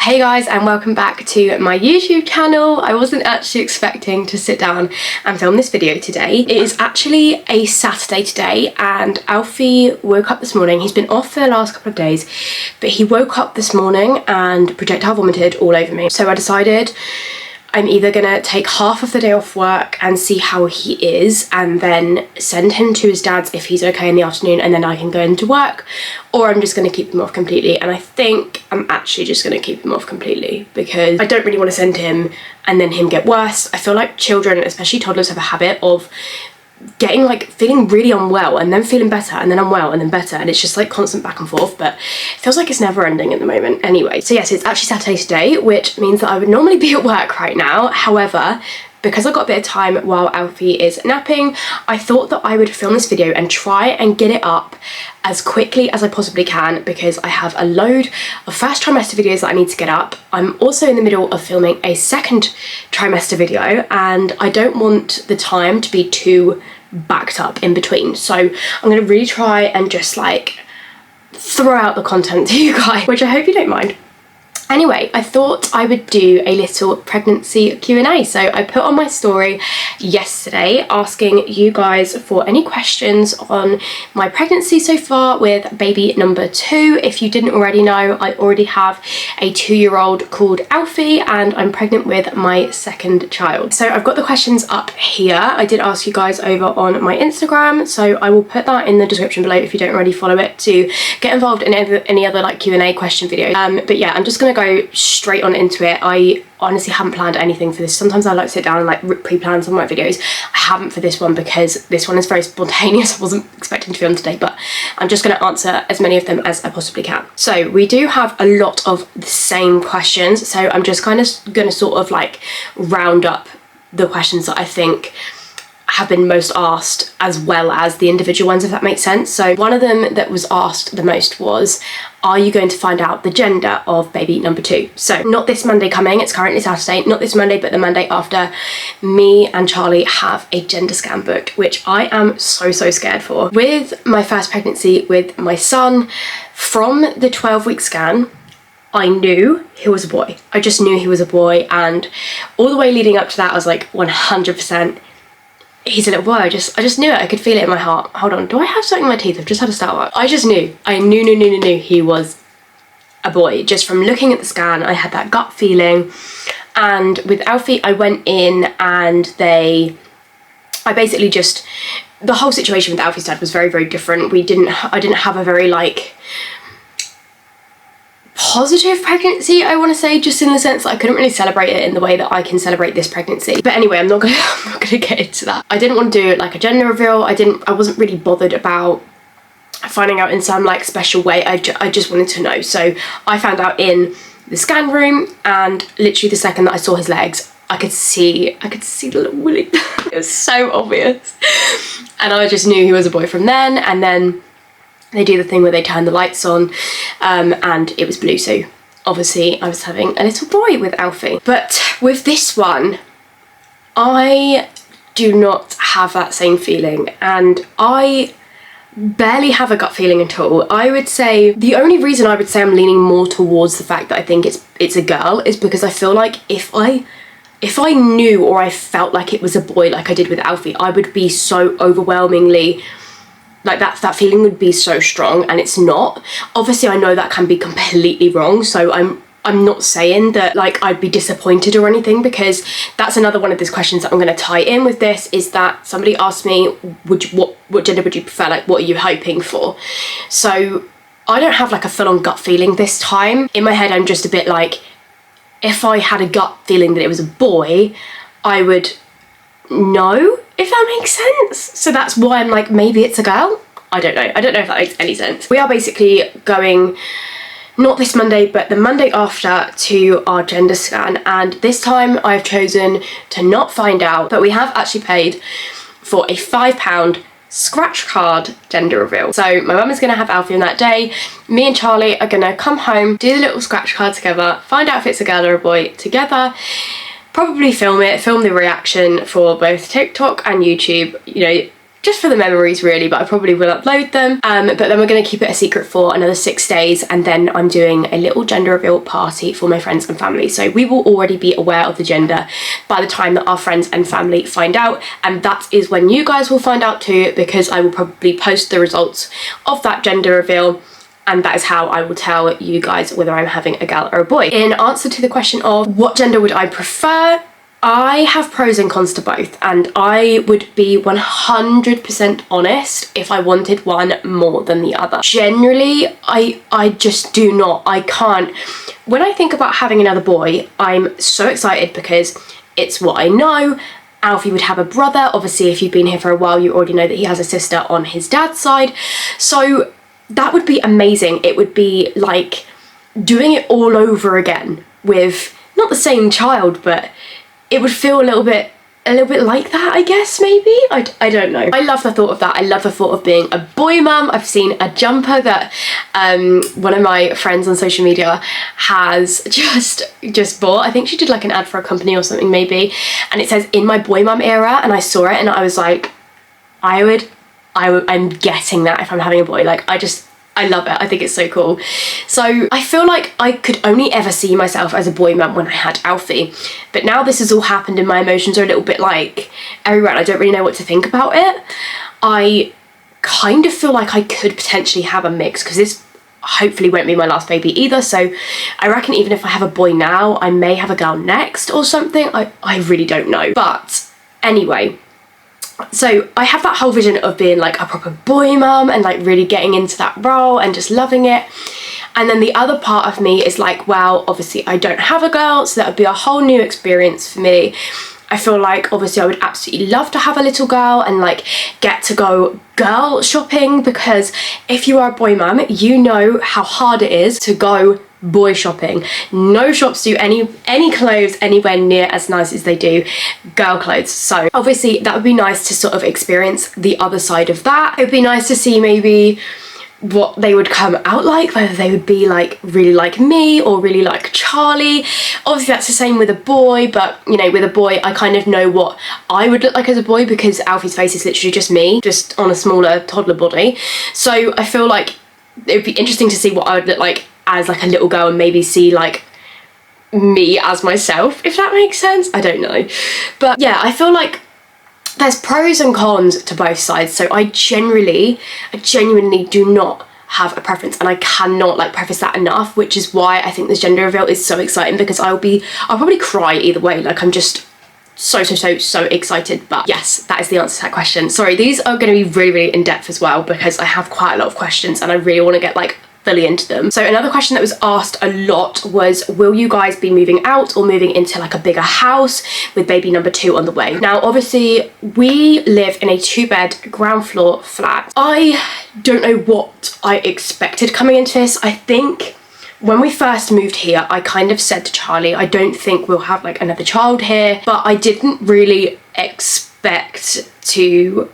Hey guys, and welcome back to my YouTube channel. I wasn't actually expecting to sit down and film this video today. It is actually a Saturday today and Alfie woke up this morning. He's been off for the last couple of days, but he woke up this morning and projectile vomited all over me. So I decided I'm either gonna take half of the day off work and see how he is and then send him to his dad's if he's okay in the afternoon, and then I can go into work, or I'm just gonna keep him off completely. And I think I'm actually just gonna keep him off completely because I don't really want to send him and then him get worse. I feel like children, especially toddlers, have a habit of getting feeling really unwell and then feeling better and then unwell and then better, and it's just like constant back and forth, but it feels like it's never ending at the moment. Anyway, so yes, it's actually Saturday today, which means that I would normally be at work right now. However, because I've got a bit of time while Alfie is napping, I thought that I would film this video and try and get it up as quickly as I possibly can because I have a load of first trimester videos that I need to get up. I'm also in the middle of filming a second trimester video and I don't want the time to be too backed up in between. So I'm gonna really try and just throw out the content to you guys, which I hope you don't mind. Anyway, I thought I would do a little pregnancy Q&A. So I put on my story yesterday asking you guys for any questions on my pregnancy so far with baby number 2. If you didn't already know, I already have a 2-year-old called Alfie and I'm pregnant with my second child. So I've got the questions up here. I did ask you guys over on my Instagram, so I will put that in the description below if you don't already follow it to get involved in any other Q&A question videos. But yeah, I'm just gonna go straight on into it. I honestly haven't planned anything for this. Sometimes I like to sit down and pre-plan some of my videos. I haven't for this one because this one is very spontaneous. I wasn't expecting to film today, but I'm just going to answer as many of them as I possibly can. So we do have a lot of the same questions, so I'm just kind of going to sort of round up the questions that I think have been most asked as well as the individual ones, if that makes sense. So one of them that was asked the most was, are you going to find out the gender of baby number 2? So not this Monday coming, it's currently Saturday, not this Monday, but the Monday after, me and Charlie have a gender scan booked, which I am so scared for. With my first pregnancy with my son, from the 12-week scan, I knew he was a boy. I just knew he was a boy, and all the way leading up to that, I was like 100%, he's a little boy. I just knew it. I could feel it in my heart. Hold on, do I have something in my teeth? I've just had a Starbucks. I just knew. I knew he was a boy. Just from looking at the scan, I had that gut feeling. And with Alfie, I went in and I basically just, the whole situation with Alfie's dad was very different. I didn't have a very positive pregnancy, I want to say, just in the sense that I couldn't really celebrate it in the way that I can celebrate this pregnancy. But anyway, I'm not gonna get into that. I didn't want to do a gender reveal. I wasn't really bothered about finding out in some special way. I just wanted to know. So I found out in the scan room, and literally the second that I saw his legs, I could see the little willy. It was so obvious, and I just knew he was a boy from then. And then they do the thing where they turn the lights on, and it was blue, so obviously I was having a little boy with Alfie. But with this one, I do not have that same feeling, and I barely have a gut feeling at all. I would say the only reason I would say I'm leaning more towards the fact that I think it's a girl is because I feel like if I knew or I felt like it was a boy like I did with Alfie, I would be so overwhelmingly that feeling would be so strong, and it's not. Obviously I know that can be completely wrong, so I'm not saying that I'd be disappointed or anything, because that's another one of these questions that I'm going to tie in with this, is that somebody asked me, what gender would you prefer, what are you hoping for? So I don't have a full-on gut feeling this time. In my head I'm just a bit if I had a gut feeling that it was a boy, I would know, if that makes sense. So that's why I'm maybe it's a girl. I don't know if that makes any sense. We are basically going, not this Monday, but the Monday after, to our gender scan, and this time I've chosen to not find out, but we have actually paid for a £5 scratch card gender reveal. So my mum is going to have Alfie on that day. Me and Charlie are going to come home, do the little scratch card together, find out if it's a girl or a boy together, probably film the reaction for both TikTok and YouTube. just for the memories really, but I probably will upload them. But then we're going to keep it a secret for another 6 days, and then I'm doing a little gender reveal party for my friends and family. So we will already be aware of the gender by the time that our friends and family find out, and that is when you guys will find out too, because I will probably post the results of that gender reveal, and that is how I will tell you guys whether I'm having a girl or a boy. In answer to the question of what gender would I prefer, I have pros and cons to both, and I would be 100% honest if I wanted one more than the other. Generally, I just do not. I can't. When I think about having another boy, I'm so excited because it's what I know. Alfie would have a brother. Obviously, if you've been here for a while, you already know that he has a sister on his dad's side. So that would be amazing. It would be like doing it all over again with not the same child, but it would feel a little bit like that, I guess, maybe. I don't know. I love the thought of that. I love the thought of being a boy mum. I've seen a jumper that one of my friends on social media has just bought. I think she did like an ad for a company or something maybe, and it says "in my boy mum era," and I saw it and I was like, I'm getting that if I'm having a boy. Like, I love it. I think it's so cool. So I feel like I could only ever see myself as a boy mum when I had Alfie. But now this has all happened and my emotions are a little bit like everywhere and I don't really know what to think about it. I kind of feel like I could potentially have a mix, because this hopefully won't be my last baby either. So I reckon even if I have a boy now, I may have a girl next or something. I really don't know. But anyway, so I have that whole vision of being like a proper boy mum and like really getting into that role and just loving it. And then the other part of me is like, well, obviously I don't have a girl, so that would be a whole new experience for me. I feel like obviously I would absolutely love to have a little girl and like get to go girl shopping, because if you are a boy mum, you know how hard it is to go boy shopping. No shops do any clothes anywhere near as nice as they do girl clothes. So obviously that would be nice to sort of experience the other side of that. It would be nice to see maybe what they would come out like, whether they would be like really like me or really like Charlie. Obviously that's the same with a boy, but you know, with a boy I kind of know what I would look like as a boy, because Alfie's face is literally just me, just on a smaller toddler body. So I feel like it would be interesting to see what I would look like as like a little girl, and maybe see like me as myself, if that makes sense. I don't know, but yeah, I feel like there's pros and cons to both sides. So I genuinely do not have a preference, and I cannot like preface that enough, which is why I think this gender reveal is so exciting, because I'll probably cry either way. Like, I'm just so excited. But yes, that is the answer to that question. Sorry, these are going to be really in depth as well, because I have quite a lot of questions and I really want to get like fully into them. So another question that was asked a lot was, will you guys be moving out or moving into like a bigger house with baby number 2 on the way? Now obviously we live in a 2-bed ground floor flat. I don't know what I expected coming into this. I think when we first moved here, I kind of said to Charlie, I don't think we'll have like another child here, but I didn't really expect to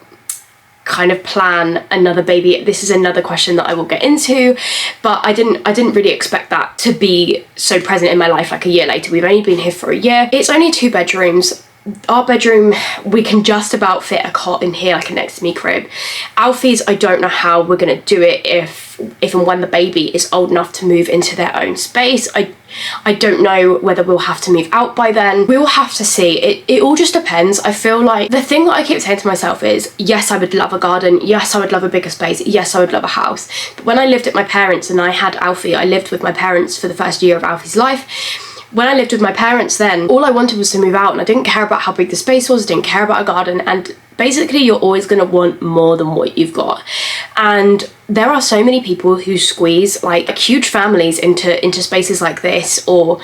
kind of plan another baby. This is another question that I will get into, but I didn't really expect that to be so present in my life like a year later. We've only been here for a year. It's only 2 bedrooms. Our bedroom, we can just about fit a cot in here, like a next to me crib. Alfie's, I don't know how we're gonna do it if and when the baby is old enough to move into their own space. I don't know whether we'll have to move out by then. We will have to see. It all just depends. I feel like the thing that I keep saying to myself is, yes, I would love a garden. Yes, I would love a bigger space. Yes, I would love a house. But when I lived at my parents' and I had Alfie, I lived with my parents for the first year of Alfie's life. When I lived with my parents then, all I wanted was to move out, and I didn't care about how big the space was, I didn't care about a garden, and basically you're always going to want more than what you've got. And there are so many people who squeeze like huge families into spaces like this, or,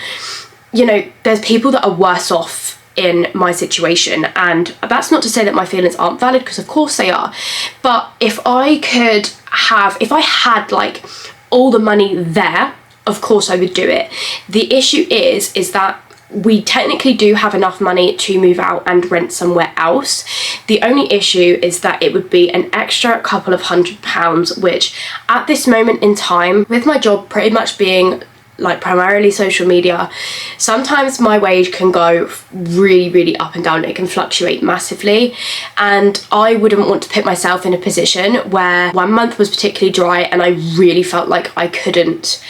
you know, there's people that are worse off in my situation, and that's not to say that my feelings aren't valid, because of course they are. But if I had like all the money there, of course I would do it. The issue is that we technically do have enough money to move out and rent somewhere else. The only issue is that it would be an extra couple of £100, which at this moment in time, with my job pretty much being like primarily social media, sometimes my wage can go really up and down. It can fluctuate massively, and I wouldn't want to put myself in a position where one month was particularly dry and I really felt like I couldn't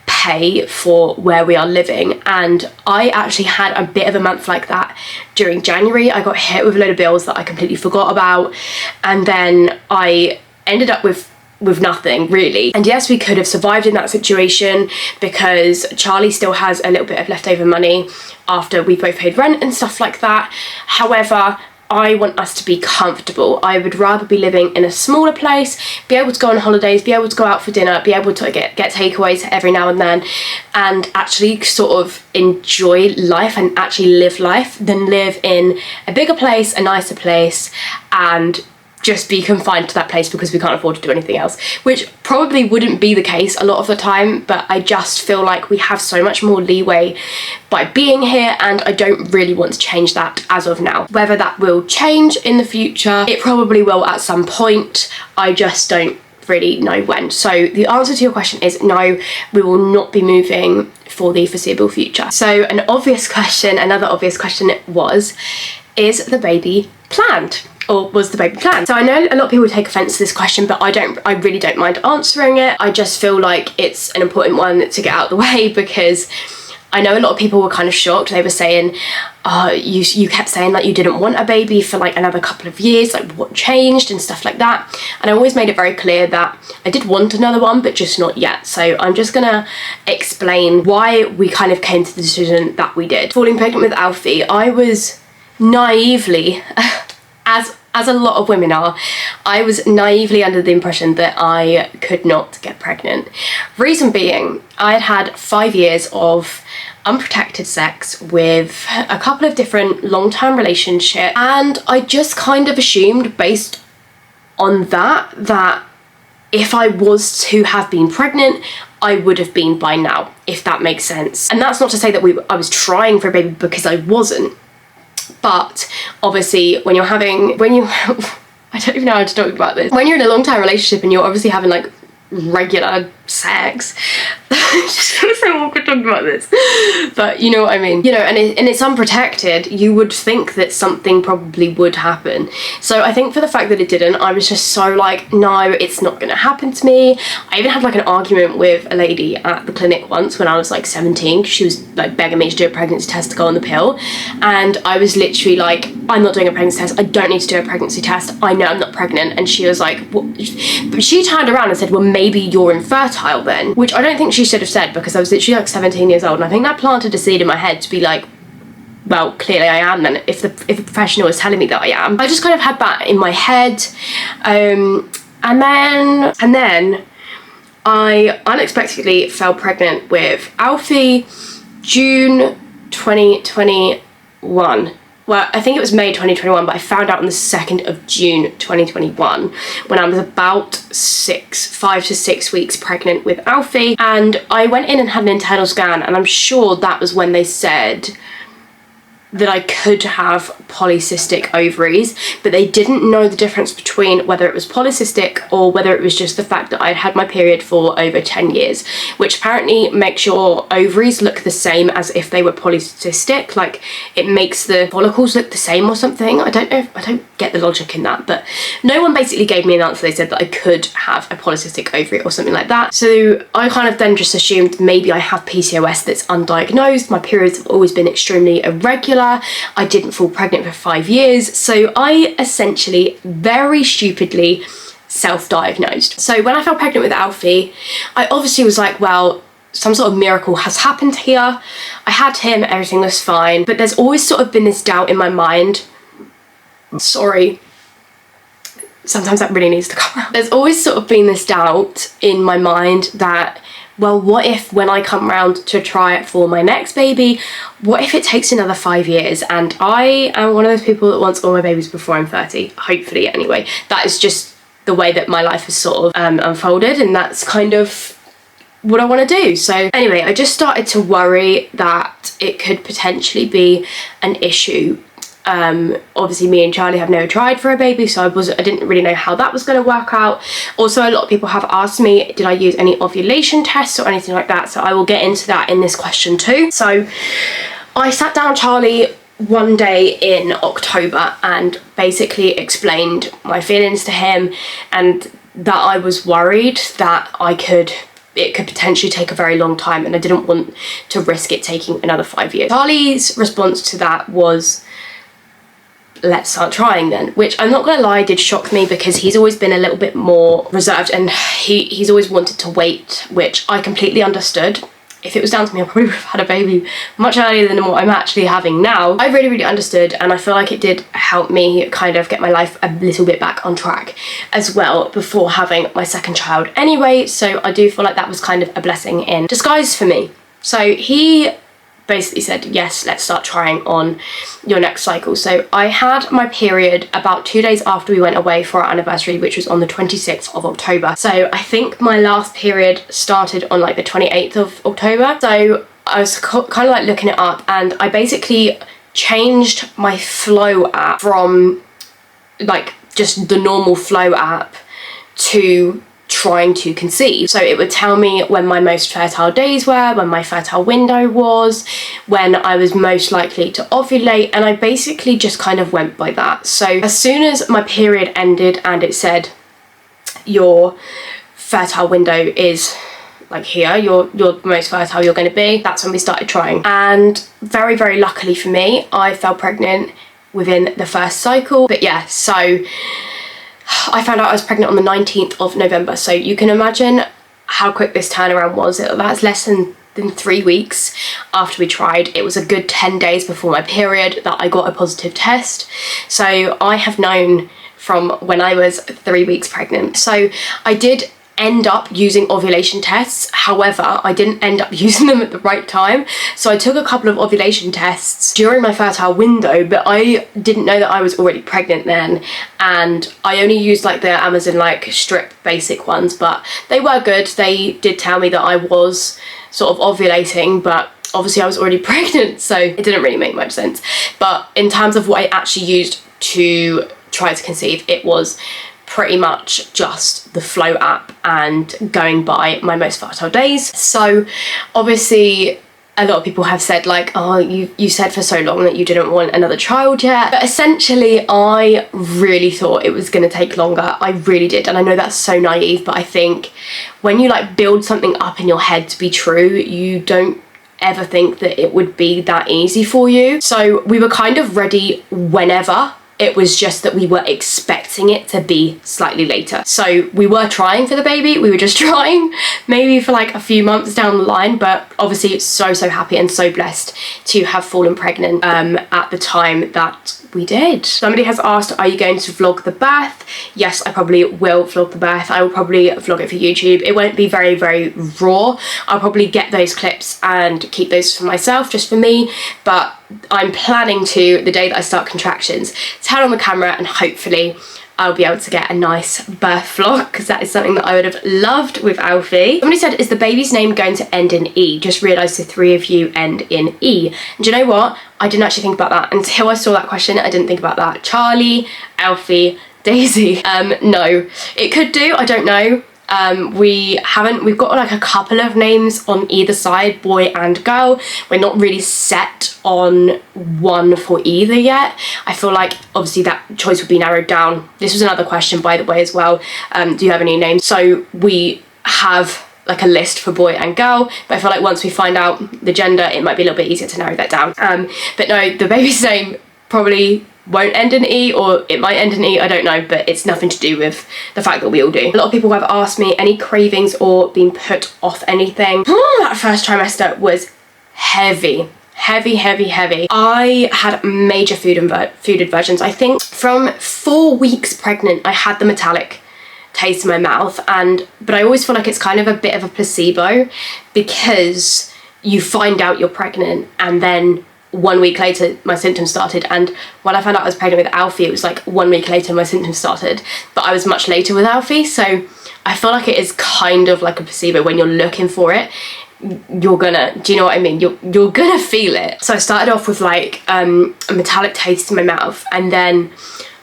pay for where we are living. And I actually had a bit of a month like that during January. I got hit with a load of bills that I completely forgot about, and then I ended up with nothing really. And yes, we could have survived in that situation because Charlie still has a little bit of leftover money after we both paid rent and stuff like that. However, I want us to be comfortable. I would rather be living in a smaller place, be able to go on holidays, be able to go out for dinner, be able to get takeaways every now and then, and actually sort of enjoy life and actually live life, than live in a bigger place, a nicer place, and just be confined to that place because we can't afford to do anything else, which probably wouldn't be the case a lot of the time, but I just feel like we have so much more leeway by being here, and I don't really want to change that as of now. Whether that will change in the future, it probably will at some point. I just don't really know when. So the answer to your question is no, we will not be moving for the foreseeable future. So another obvious question was, is the baby planned? Or was the baby planned? So I know a lot of people take offense to this question, but I really don't mind answering it. I just feel like it's an important one to get out of the way, because I know a lot of people were kind of shocked. They were saying, you kept saying that you didn't want a baby for like another couple of years, like what changed and stuff like that. And I always made it very clear that I did want another one, but just not yet. So I'm just gonna explain why we kind of came to the decision that we did. Falling pregnant with Alfie, I was naively, as a lot of women are, I was naively under the impression that I could not get pregnant. Reason being, I had had 5 years of unprotected sex with a couple of different long-term relationships, and I just kind of assumed based on that if I was to have been pregnant, I would have been by now, if that makes sense. And that's not to say that I was trying for a baby, because I wasn't. But obviously when I don't even know how to talk about this. When you're in a long-term relationship and you're obviously having like regular sex, it's just feels so awkward talking about this, but you know what I mean, you know, and it's unprotected, you would think that something probably would happen. So I think for the fact that it didn't, I was just so like, no, it's not gonna happen to me. I even had like an argument with a lady at the clinic once when I was like 17, because she was like begging me to do a pregnancy test to go on the pill, and I was literally like, I'm not doing a pregnancy test, I don't need to do a pregnancy test, I know I'm not pregnant. And she was like, what? But she turned around and said, well, maybe you're infertile then, which I don't think she should have said, because I was literally like 17 years old, and I think that planted a seed in my head to be like, well, clearly I am then, if the professional is telling me that I am. I just kind of had that in my head, and then I unexpectedly fell pregnant with Alfie June 2021. Well, I think it was May 2021, but I found out on the 2nd of June 2021 when I was about 5 to 6 weeks pregnant with Alfie. And I went in and had an internal scan, and I'm sure that was when they said that I could have polycystic ovaries, but they didn't know the difference between whether it was polycystic or whether it was just the fact that I'd had my period for over 10 years, which apparently makes your ovaries look the same as if they were polycystic. Like, it makes the follicles look the same or something. I don't know, I don't get the logic in that, but no one basically gave me an answer. They said that I could have a polycystic ovary or something like that. So I kind of then just assumed maybe I have PCOS that's undiagnosed. My periods have always been extremely irregular. I didn't fall pregnant for 5 years, so I essentially very stupidly self-diagnosed. So when I fell pregnant with Alfie, I obviously was like, well, some sort of miracle has happened here. I had him, everything was fine, but there's always sort of been this doubt in my mind. Sorry, sometimes that really needs to come out. There's always sort of been this doubt in my mind that, well, what if when I come round to try it for my next baby, what if it takes another 5 years? And I am one of those people that wants all my babies before I'm 30, hopefully anyway. That is just the way that my life has sort of unfolded, and that's kind of what I want to do. So anyway, I just started to worry that it could potentially be an issue Obviously me and Charlie have never tried for a baby, so I didn't really know how that was going to work out. Also, a lot of people have asked me, did I use any ovulation tests or anything like that? So I will get into that in this question too. So I sat down Charlie one day in October and basically explained my feelings to him, and that I was worried that it could potentially take a very long time, and I didn't want to risk it taking another 5 years. Charlie's response to that was, let's start trying then, which I'm not gonna lie, did shock me, because he's always been a little bit more reserved and he's always wanted to wait, which I completely understood. If it was down to me, I probably would have had a baby much earlier than what I'm actually having now. I really understood, and I feel like it did help me kind of get my life a little bit back on track as well before having my second child anyway. So I do feel like that was kind of a blessing in disguise for me. So he basically said, yes, let's start trying on your next cycle. So I had my period about 2 days after we went away for our anniversary, which was on the 26th of October. So I think my last period started on like the 28th of October. So I was kind of like looking it up, and I basically changed my Flow app from like just the normal Flow app to trying to conceive. So it would tell me when my most fertile days were, when my fertile window was, when I was most likely to ovulate, and I basically just kind of went by that. So as soon as my period ended and it said your fertile window is like here, you're the most fertile you're going to be, that's when we started trying. And very luckily for me, I fell pregnant within the first cycle. But yeah, so I found out I was pregnant on the 19th of November, so you can imagine how quick this turnaround was. That's less than 3 weeks after we tried. It was a good 10 days before my period that I got a positive test. So I have known from when I was 3 weeks pregnant. So I did end up using ovulation tests, however I didn't end up using them at the right time. So I took a couple of ovulation tests during my fertile window, but I didn't know that I was already pregnant then, and I only used like the Amazon like strip basic ones, but they were good. They did tell me that I was sort of ovulating, but obviously I was already pregnant, so it didn't really make much sense. But in terms of what I actually used to try to conceive, it was pretty much just the Flow app and going by my most fertile days. So obviously a lot of people have said like, oh, you said for so long that you didn't want another child yet. But essentially I really thought it was going to take longer. I really did. And I know that's so naive, but I think when you like build something up in your head to be true, you don't ever think that it would be that easy for you. So we were kind of ready whenever. It was just that we were expecting it to be slightly later. So we were trying for the baby. We were just trying maybe for like a few months down the line, but obviously so happy and so blessed to have fallen pregnant at the time that we did. Somebody has asked, are you going to vlog the birth? Yes, I probably will vlog the birth. I will probably vlog it for YouTube. It won't be very raw. I'll probably get those clips and keep those for myself, just for me, but I'm planning to, the day that I start contractions, turn on the camera and hopefully I'll be able to get a nice birth vlog, because that is something that I would have loved with Alfie. Somebody said, is the baby's name going to end in E? Just realised the 3 of you end in E. And do you know what? I didn't actually think about that. Until I saw that question, I didn't think about that. Charlie, Alfie, Daisy. No. It could do, I don't know. We've got like a couple of names on either side, boy and girl. We're not really set on one for either yet. I feel like obviously that choice would be narrowed down. This was another question, by the way, as well. Do you have any names? So we have like a list for boy and girl, but I feel like once we find out the gender, it might be a little bit easier to narrow that down. But no, the baby's name probably won't end in E, or it might end in E, I don't know, but it's nothing to do with the fact that we all do. A lot of people have asked me any cravings or been put off anything. That first trimester was heavy. I had major food aversions. I think from 4 weeks pregnant, I had the metallic taste in my mouth, but I always feel like it's kind of a bit of a placebo, because you find out you're pregnant and then 1 week later my symptoms started, and when I found out I was pregnant with Alfie, it was like 1 week later my symptoms started, but I was much later with Alfie. So I feel like it is kind of like a placebo when you're looking for it. you're gonna, do you know what I mean? You're gonna feel it. So I started off with like a metallic taste in my mouth, and then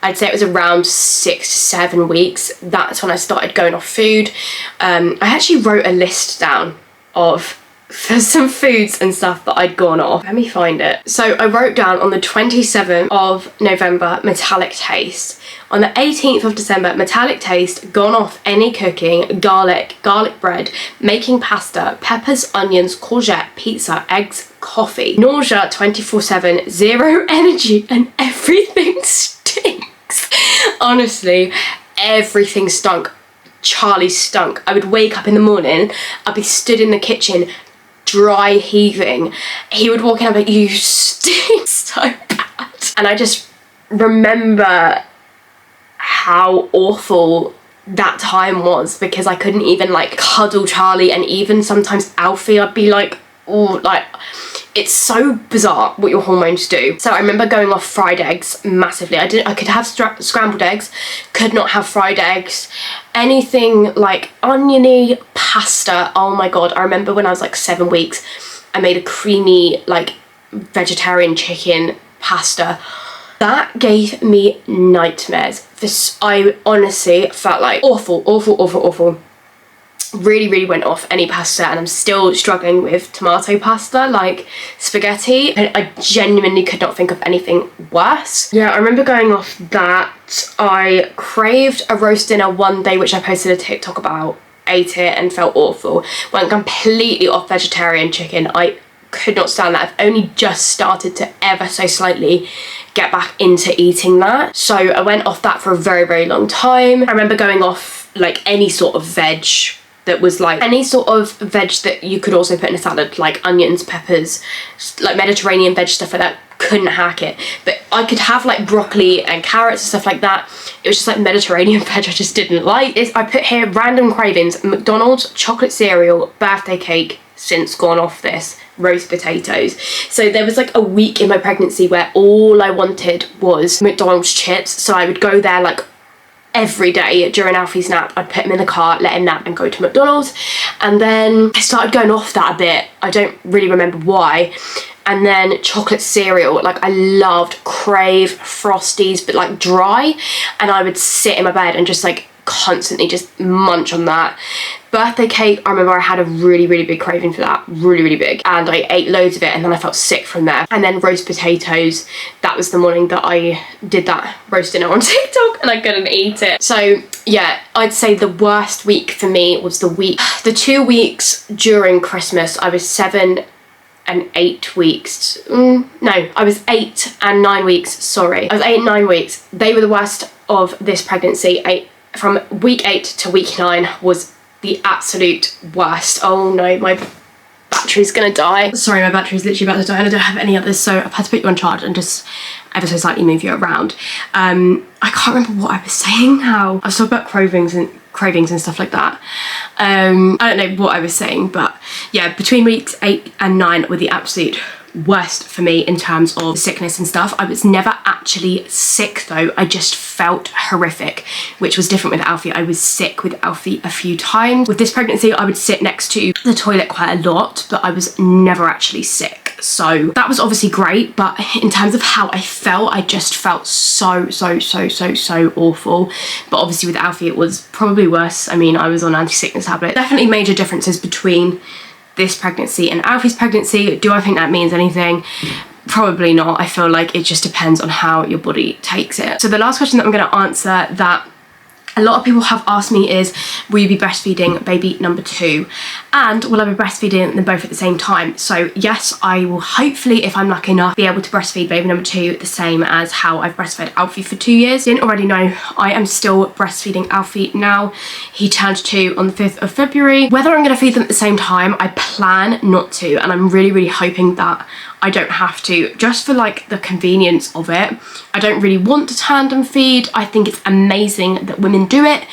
I'd say it was around 6 to 7 weeks. That's when I started going off food. I actually wrote a list down of for some foods and stuff that I'd gone off. Let me find it. So I wrote down on the 27th of November, metallic taste. On the 18th of December, metallic taste, gone off any cooking, garlic bread, making pasta, peppers, onions, courgette, pizza, eggs, coffee, nausea 24/7, zero energy, and everything stinks. Honestly, everything stunk. Charlie stunk. I would wake up in the morning, I'd be stood in the kitchen, dry heaving. He would walk in and be like, you stink so bad. And I just remember how awful that time was, because I couldn't even like cuddle Charlie, and even sometimes Alfie, I'd be like, oh, like, it's so bizarre what your hormones do. So I remember going off fried eggs massively. I could have scrambled eggs, could not have fried eggs. Anything like oniony pasta, oh my god. I remember when I was like 7 weeks, I made a creamy like vegetarian chicken pasta. That gave me nightmares. I honestly felt like awful. Really went off any pasta, and I'm still struggling with tomato pasta, like spaghetti. I genuinely could not think of anything worse. Yeah, I remember going off that. I craved a roast dinner one day, which I posted a TikTok about, ate it and felt awful. Went completely off vegetarian chicken. I could not stand that. I've only just started to ever so slightly get back into eating that. So I went off that for a very long time. I remember going off like any sort of veg that was like any sort of veg that you could also put in a salad, like onions, peppers, like Mediterranean veg, stuff like that. Couldn't hack it. But I could have like broccoli and carrots and stuff like that. It was just like Mediterranean veg I just didn't like. I put here random cravings: McDonald's, chocolate cereal, birthday cake, since gone off this, roast potatoes. So there was like a week in my pregnancy where all I wanted was McDonald's chips. So I would go there like every day during Alfie's nap. I'd put him in the car, let him nap, and go to McDonald's. And then I started going off that a bit. I don't really remember why. And then chocolate cereal, like I loved Crave Frosties, but like dry. And I would sit in my bed and just like constantly just munch on that. Birthday cake, I remember I had a really big craving for that, really big, and I ate loads of it, and then I felt sick from there. And then roast potatoes, that was the morning that I did that roast dinner on TikTok, and I couldn't eat it. So yeah, I'd say the worst week for me was the 2 weeks during Christmas. I was 7 and 8 weeks. No, I was 8 and 9 weeks, sorry. I was 8 and 9 weeks. They were the worst of this pregnancy. From week 8 to week 9 was the absolute worst. Oh no, my battery's gonna die. Sorry, my battery's literally about to die and I don't have any others, so I've had to put you on charge and just ever so slightly move you around. I can't remember what I was saying now. I was talking about cravings and stuff like that. I don't know what I was saying, but yeah, between weeks 8 and 9 were the absolute worst for me in terms of sickness and stuff. I was never actually sick though, I just felt horrific, which was different with Alfie. I was sick with Alfie a few times. With this pregnancy, I would sit next to the toilet quite a lot, but I was never actually sick. So that was obviously great, but in terms of how I felt, I just felt so awful. But obviously with Alfie, it was probably worse. I mean, I was on anti-sickness tablets. Definitely major differences between this pregnancy and Alfie's pregnancy. Do I think that means anything? Probably not. I feel like it just depends on how your body takes it. So the last question that I'm going to answer that a lot of people have asked me is, will you be breastfeeding baby number 2? And will I be breastfeeding them both at the same time? So yes, I will hopefully, if I'm lucky enough, be able to breastfeed baby number 2 the same as how I've breastfed Alfie for 2 years. Didn't already know, I am still breastfeeding Alfie now. He turned 2 on the 5th of February. Whether I'm going to feed them at the same time, I plan not to, and I'm really hoping that I don't have to, just for like the convenience of it. I don't really want to tandem feed. I think it's amazing that women do it.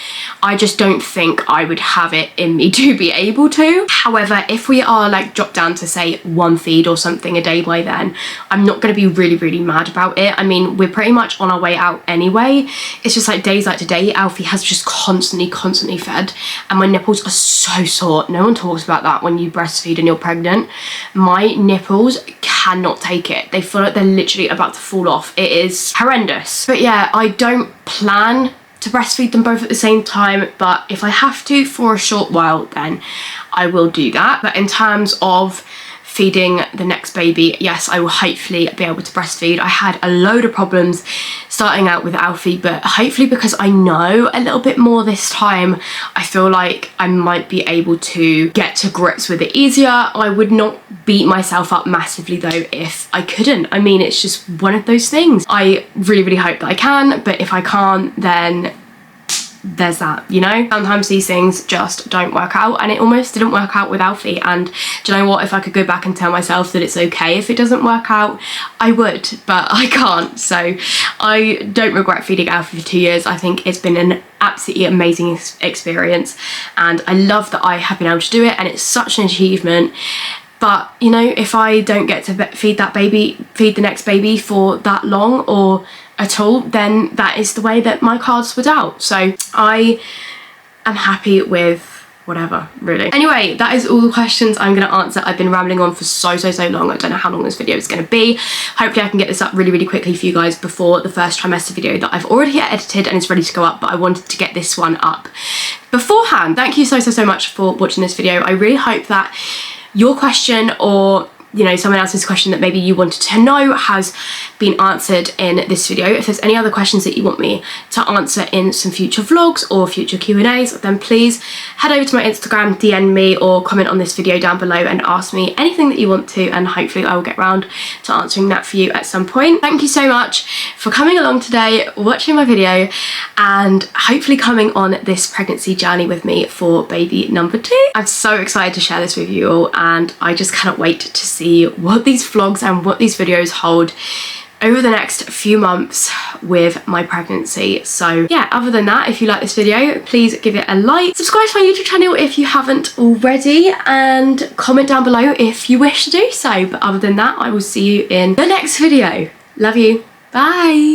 I just don't think I would have it in me to be able to. However, if we are like dropped down to say 1 feed or something a day by then, I'm not going to be really mad about it. I mean, we're pretty much on our way out anyway. It's just like days like today, Alfie has just constantly fed, and my nipples are so sore. No one talks about that when you breastfeed and you're pregnant. My nipples cannot take it. They feel like they're literally about to fall off. It is horrendous. But yeah, I don't plan to breastfeed them both at the same time, but if I have to for a short while, then I will do that. But in terms of feeding the next baby, yes, I will hopefully be able to breastfeed. I had a load of problems starting out with Alfie, but hopefully because I know a little bit more this time, I feel like I might be able to get to grips with it easier. I would not beat myself up massively though if I couldn't. I mean, it's just one of those things. I really hope that I can, but if I can't, then there's that, you know? Sometimes these things just don't work out, and it almost didn't work out with Alfie. And do you know what? If I could go back and tell myself that it's okay if it doesn't work out, I would, but I can't. So I don't regret feeding Alfie for 2 years. I think it's been an absolutely amazing experience, and I love that I have been able to do it, and it's such an achievement. But you know, if I don't get to feed the next baby for that long or at all, then that is the way that my cards were dealt. So I am happy with whatever, really. Anyway, that is all the questions I'm going to answer. I've been rambling on for so long. I don't know how long this video is going to be. Hopefully I can get this up really quickly for you guys before the first trimester video that I've already edited and is ready to go up, but I wanted to get this one up beforehand. Thank you so much for watching this video. I really hope that your question, or you know, someone else's question that maybe you wanted to know, has been answered in this video. If there's any other questions that you want me to answer in some future vlogs or future Q&As, then please head over to my Instagram, DM me, or comment on this video down below and ask me anything that you want to, and hopefully I will get round to answering that for you at some point. Thank you so much for coming along today, watching my video, and hopefully coming on this pregnancy journey with me for baby number 2. I'm so excited to share this with you all, and I just cannot wait to see what these vlogs and what these videos hold over the next few months with my pregnancy. So yeah, other than that, if you like this video, please give it a like, subscribe to my YouTube channel if you haven't already, and comment down below if you wish to do so. But other than that, I will see you in the next video. Love you. Bye.